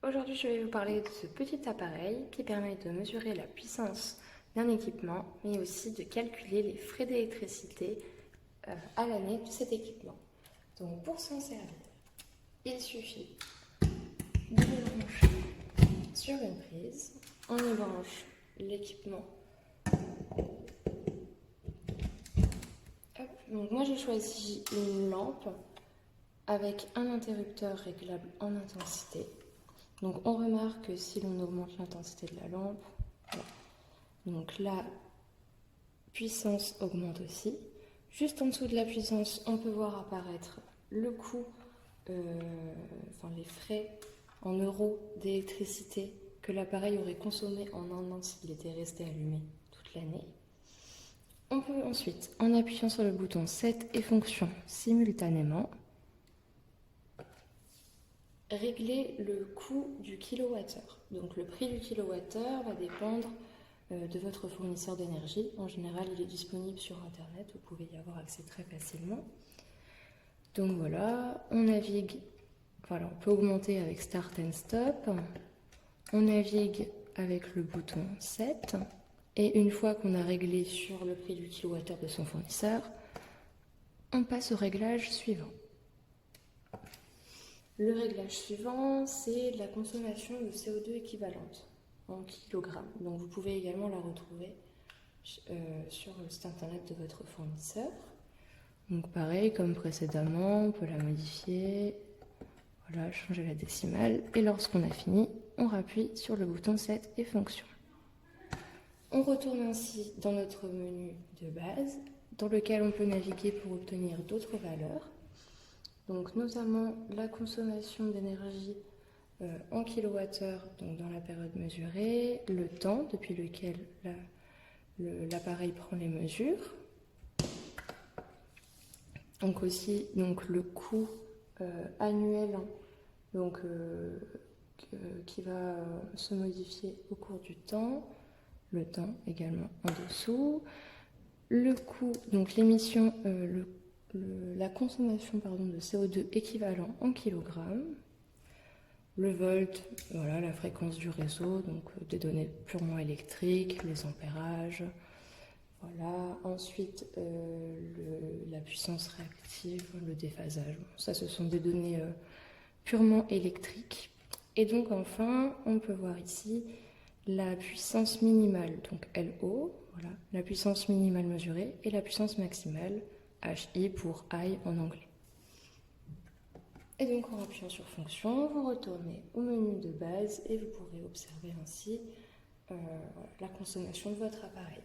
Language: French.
Aujourd'hui, je vais vous parler de ce petit appareil qui permet de mesurer la puissance d'un équipement, mais aussi de calculer les frais d'électricité à l'année de cet équipement. Donc pour s'en servir, il suffit de le brancher sur une prise. On y branche l'équipement. Donc moi j'ai choisi une lampe avec un interrupteur réglable en intensité. Donc on remarque que si l'on augmente l'intensité de la lampe, voilà, donc la puissance augmente aussi. Juste en dessous de la puissance, on peut voir apparaître le coût, les frais en euros d'électricité que l'appareil aurait consommé en un an s'il était resté allumé toute l'année. On peut ensuite, en appuyant sur le bouton 7 et fonction simultanément, régler le coût du kilowattheure. Donc le prix du kilowattheure va dépendre de votre fournisseur d'énergie. En général, il est disponible sur Internet, vous pouvez y avoir accès très facilement. Donc voilà, on navigue, voilà, on peut augmenter avec Start and Stop. On navigue avec le bouton 7. Et une fois qu'on a réglé sur le prix du kilowattheure de son fournisseur, on passe au réglage suivant. Le réglage suivant, c'est la consommation de CO2 équivalente en kilogrammes. Donc vous pouvez également la retrouver sur le site internet de votre fournisseur. Donc pareil, comme précédemment, on peut la modifier, voilà, changer la décimale. Et lorsqu'on a fini, on rappuie sur le bouton 7 et fonction. On retourne ainsi dans notre menu de base, dans lequel on peut naviguer pour obtenir d'autres valeurs. Donc notamment la consommation d'énergie en kilowattheure, donc dans la période mesurée, le temps depuis lequel l'appareil prend les mesures, donc aussi le coût annuel qui va se modifier au cours du temps, le temps également en dessous, le coût, donc l'émission, la consommation de CO2 équivalent en kilogrammes, le volt, voilà, la fréquence du réseau, donc des données purement électriques, les ampérages, voilà. Ensuite, la puissance réactive, le déphasage, ça ce sont des données purement électriques. Et donc enfin, on peut voir ici la puissance minimale, donc LO, voilà, la puissance minimale mesurée, et la puissance maximale, HI pour high en anglais. Et donc en appuyant sur fonction, vous retournez au menu de base et vous pourrez observer ainsi la consommation de votre appareil.